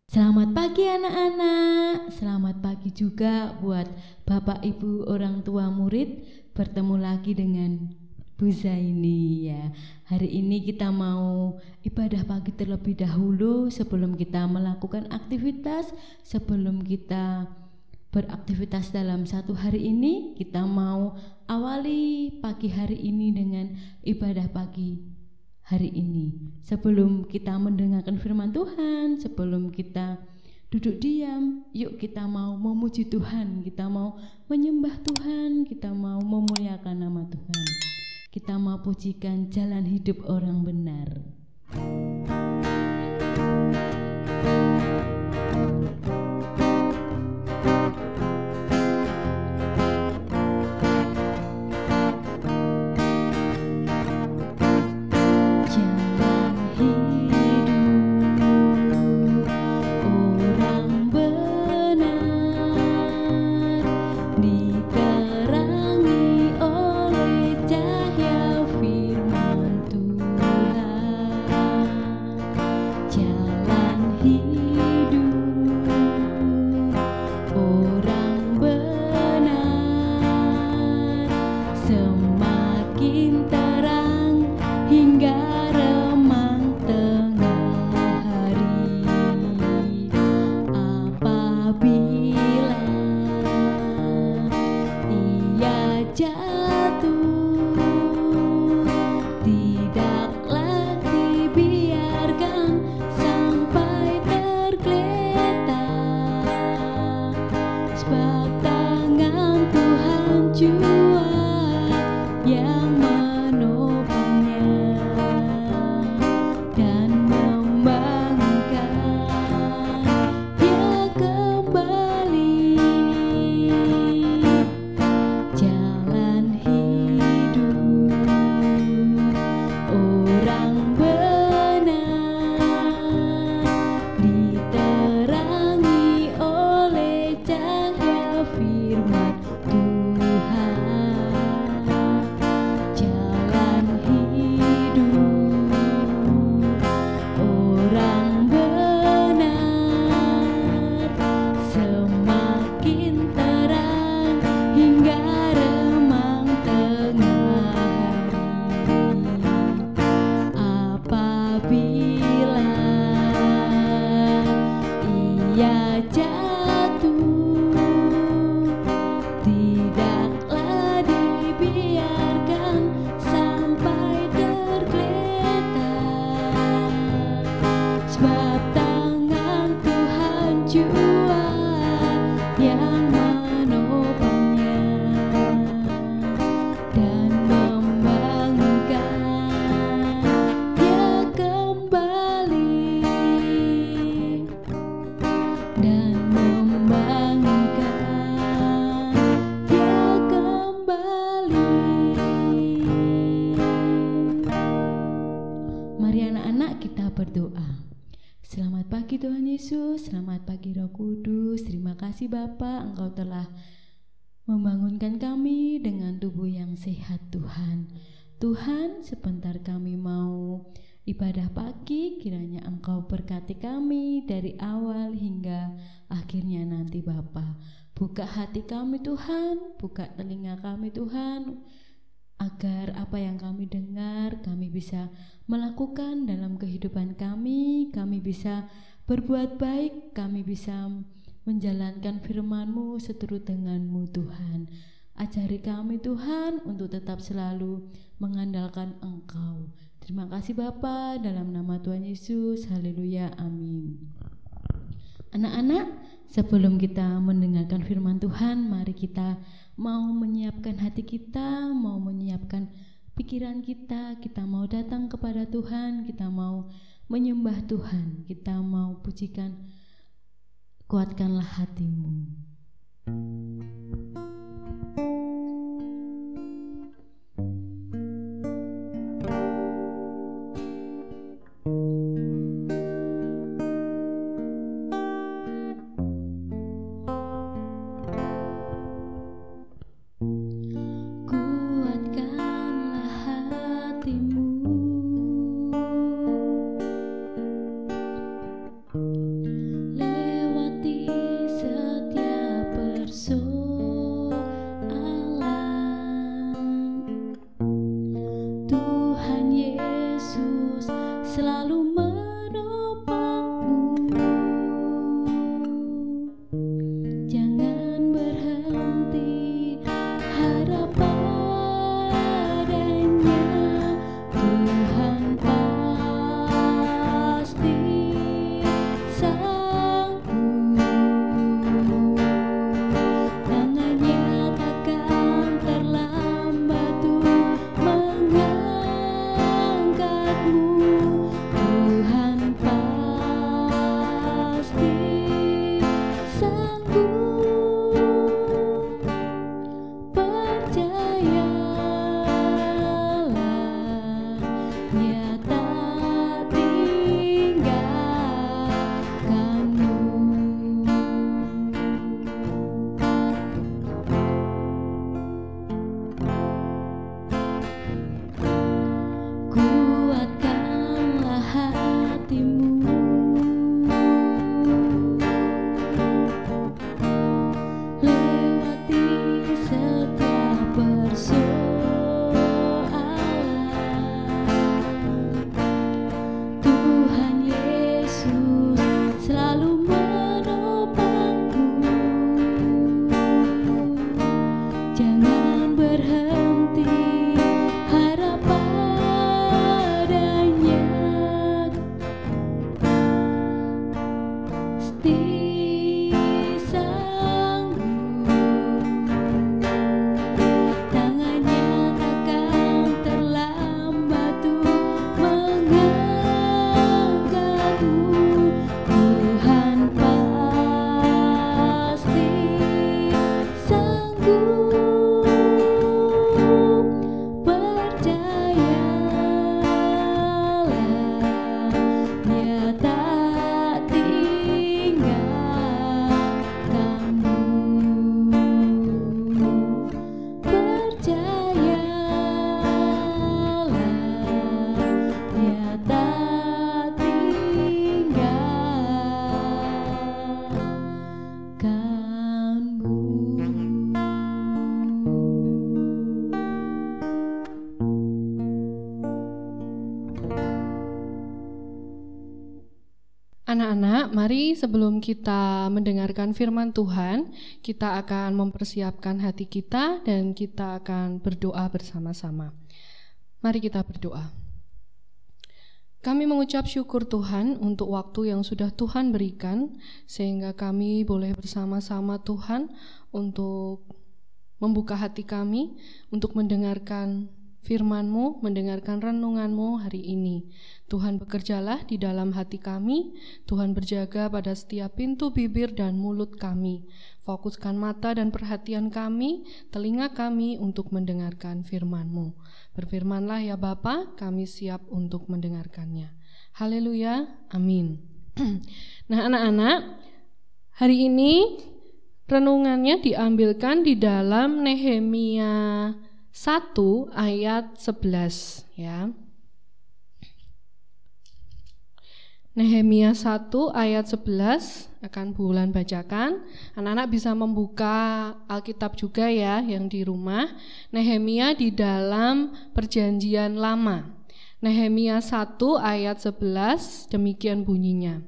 Selamat pagi anak-anak, selamat pagi juga buat Bapak Ibu orang tua murid. Bertemu lagi dengan Bu Zaini ya. Hari ini kita mau ibadah pagi terlebih dahulu sebelum kita melakukan aktivitas. Sebelum kita beraktivitas dalam satu hari ini, kita mau awali pagi hari ini dengan ibadah pagi hari ini. Sebelum kita mendengarkan firman Tuhan, sebelum kita duduk diam, yuk kita mau memuji Tuhan, kita mau menyembah Tuhan, kita mau memuliakan nama Tuhan. Kita mau pujikan jalan hidup orang benar. Selamat pagi Roh Kudus. Terima kasih Bapa, Engkau telah membangunkan kami dengan tubuh yang sehat Tuhan. Tuhan, sebentar kami mau ibadah pagi, kiranya Engkau berkati kami dari awal hingga akhirnya nanti Bapa. Buka hati kami Tuhan, buka telinga kami Tuhan, agar apa yang kami dengar kami bisa melakukan dalam kehidupan kami bisa berbuat baik, kami bisa menjalankan firman-Mu seturut dengan-Mu Tuhan. Ajari kami Tuhan untuk tetap selalu mengandalkan Engkau. Terima kasih Bapa, dalam nama Tuhan Yesus, haleluya, amin. Anak-anak, sebelum kita mendengarkan firman Tuhan, mari kita mau menyiapkan hati kita, mau menyiapkan pikiran kita mau datang kepada Tuhan, kita mau menyembah Tuhan, kita mau pujikan, kuatkanlah hatimu. Let Anak-anak, mari sebelum kita mendengarkan firman Tuhan, kita akan mempersiapkan hati kita dan kita akan berdoa bersama-sama. Mari kita berdoa. Kami mengucap syukur Tuhan untuk waktu yang sudah Tuhan berikan, sehingga kami boleh bersama-sama Tuhan untuk membuka hati kami, untuk mendengarkan firman-Mu, mendengarkan renungan-Mu hari ini. Tuhan bekerjalah di dalam hati kami, Tuhan berjaga pada setiap pintu bibir dan mulut kami. Fokuskan mata dan perhatian kami, telinga kami untuk mendengarkan firman-Mu. Berfirmanlah ya Bapa, kami siap untuk mendengarkannya. Haleluya, amin. Nah anak-anak, hari ini renungannya diambilkan di dalam Nehemia 1 ayat 11 ya. Nehemia 1 ayat 11 akan Bulan bacakan. Anak-anak bisa membuka Alkitab juga ya yang di rumah. Nehemia di dalam Perjanjian Lama. Nehemia 1 ayat 11 demikian bunyinya.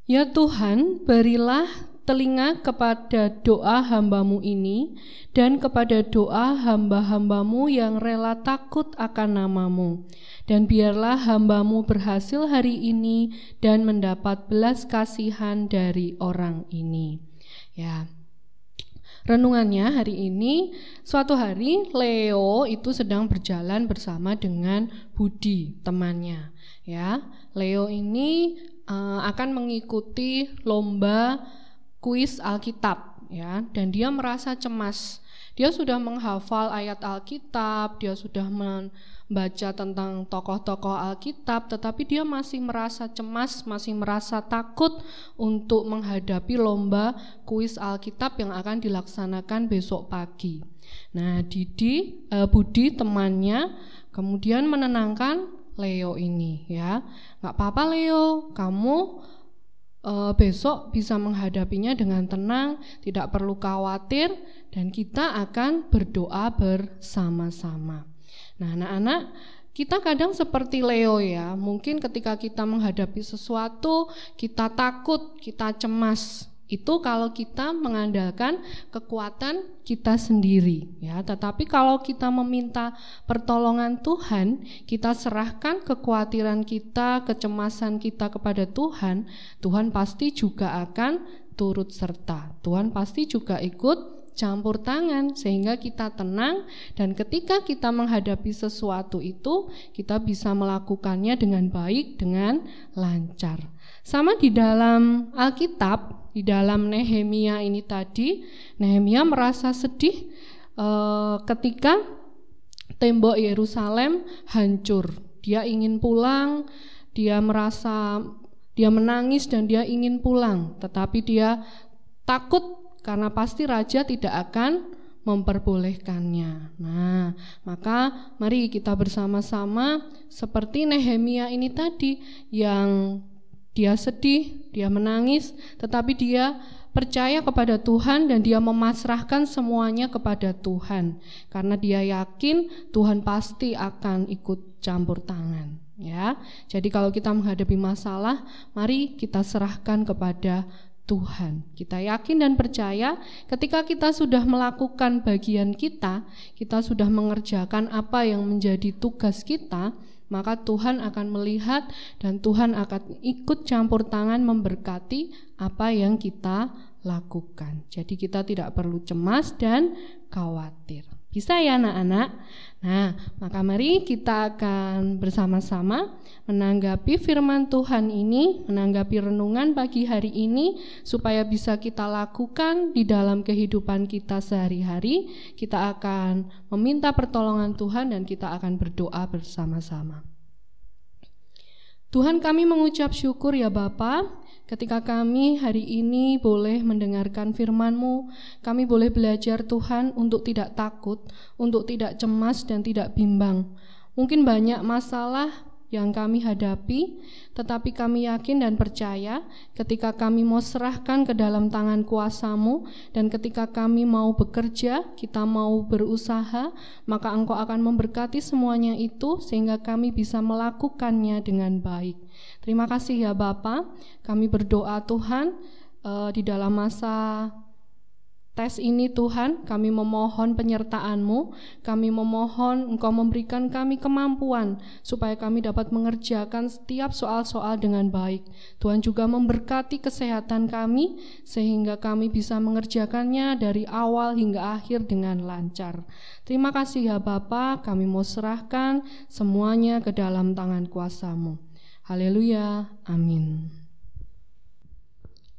Ya Tuhan, berilah telinga kepada doa hamba-Mu ini dan kepada doa hamba-hamba-Mu yang rela takut akan nama-Mu. Dan biarlah hamba-Mu berhasil hari ini dan mendapat belas kasihan dari orang ini. Ya, renungannya hari ini, suatu hari Leo itu sedang berjalan bersama dengan Budi, temannya. Ya, Leo ini akan mengikuti lomba kuis Alkitab ya, dan dia merasa cemas. Dia sudah menghafal ayat Alkitab, dia sudah membaca tentang tokoh-tokoh Alkitab, tetapi dia masih merasa cemas, masih merasa takut untuk menghadapi lomba kuis Alkitab yang akan dilaksanakan besok pagi. Nah, Budi temannya kemudian menenangkan Leo ini ya. Nggak apa-apa Leo, kamu besok bisa menghadapinya dengan tenang, tidak perlu khawatir, dan kita akan berdoa bersama-sama. Nah anak-anak, kita kadang seperti Leo ya, mungkin ketika kita menghadapi sesuatu, kita takut, kita cemas. Itu kalau kita mengandalkan kekuatan kita sendiri ya. Tetapi kalau kita meminta pertolongan Tuhan, kita serahkan kekhawatiran kita, kecemasan kita kepada Tuhan, Tuhan pasti juga akan turut serta. Tuhan pasti juga ikut campur tangan sehingga kita tenang, dan ketika kita menghadapi sesuatu itu, kita bisa melakukannya dengan baik, dengan lancar. Sama di dalam Alkitab, di dalam Nehemia ini tadi, Nehemia merasa sedih ketika tembok Yerusalem hancur. Dia ingin pulang, dia menangis dan dia ingin pulang, tetapi dia takut karena pasti raja tidak akan memperbolehkannya. Nah, maka mari kita bersama-sama seperti Nehemia ini tadi, yang dia sedih, dia menangis, tetapi dia percaya kepada Tuhan dan dia memasrahkan semuanya kepada Tuhan, karena dia yakin Tuhan pasti akan ikut campur tangan. Ya, jadi kalau kita menghadapi masalah, mari kita serahkan kepada Tuhan. Kita yakin dan percaya ketika kita sudah melakukan bagian kita, kita sudah mengerjakan apa yang menjadi tugas kita, maka Tuhan akan melihat dan Tuhan akan ikut campur tangan memberkati apa yang kita lakukan. Jadi kita tidak perlu cemas dan khawatir. Bisa ya anak-anak? Nah, maka mari kita akan bersama-sama menanggapi firman Tuhan ini, menanggapi renungan pagi hari ini, supaya bisa kita lakukan di dalam kehidupan kita sehari-hari. Kita akan meminta pertolongan Tuhan dan kita akan berdoa bersama-sama. Tuhan, kami mengucap syukur ya Bapa, ketika kami hari ini boleh mendengarkan firman-Mu, kami boleh belajar Tuhan untuk tidak takut, untuk tidak cemas dan tidak bimbang. Mungkin banyak masalah yang kami hadapi, tetapi kami yakin dan percaya ketika kami mau serahkan ke dalam tangan kuasa-Mu dan ketika kami mau bekerja, kita mau berusaha, maka Engkau akan memberkati semuanya itu sehingga kami bisa melakukannya dengan baik. Terima kasih ya Bapa, kami berdoa Tuhan di dalam masa tes ini Tuhan, kami memohon penyertaan-Mu, kami memohon Engkau memberikan kami kemampuan supaya kami dapat mengerjakan setiap soal-soal dengan baik. Tuhan juga memberkati kesehatan kami sehingga kami bisa mengerjakannya dari awal hingga akhir dengan lancar. Terima kasih ya Bapa, kami mau serahkan semuanya ke dalam tangan kuasa-Mu. Haleluya, amin.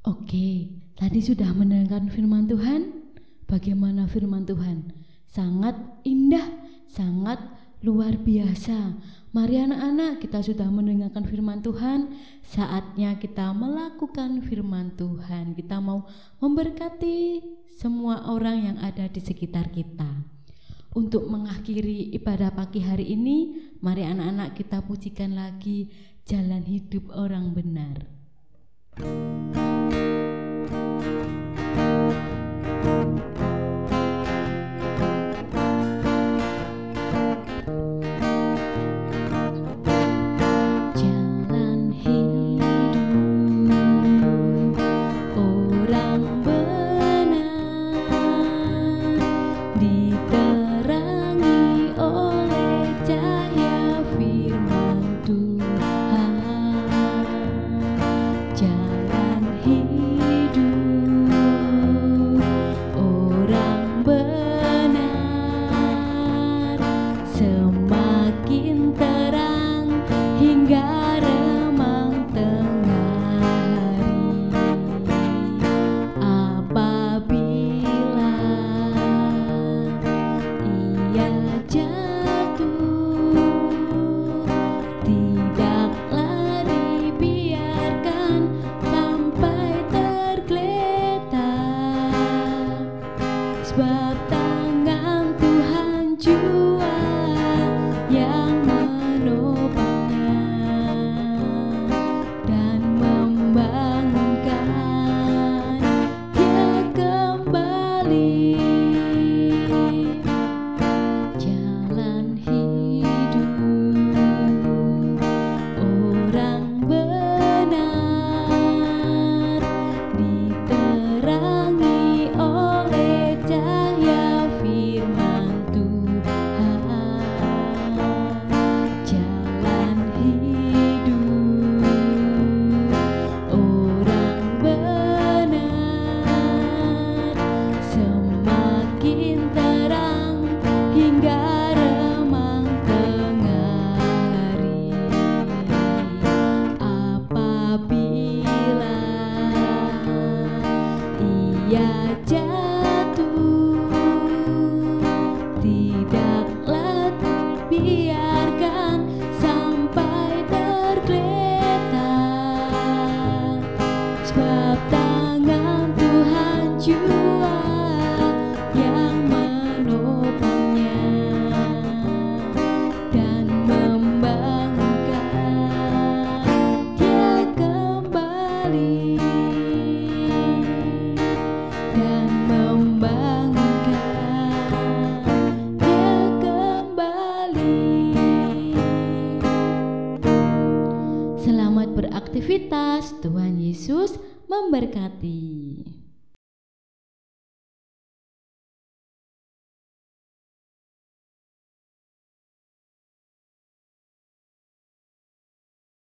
Oke, tadi sudah mendengarkan firman Tuhan. Bagaimana firman Tuhan? Sangat indah, sangat luar biasa. Mari anak-anak, kita sudah mendengarkan firman Tuhan. Saatnya kita melakukan firman Tuhan. Kita mau memberkati semua orang yang ada di sekitar kita. Untuk mengakhiri ibadah pagi hari ini, mari anak-anak kita pujikan lagi Jalan Hidup Orang Benar. Selamat beraktivitas, Tuhan Yesus memberkati.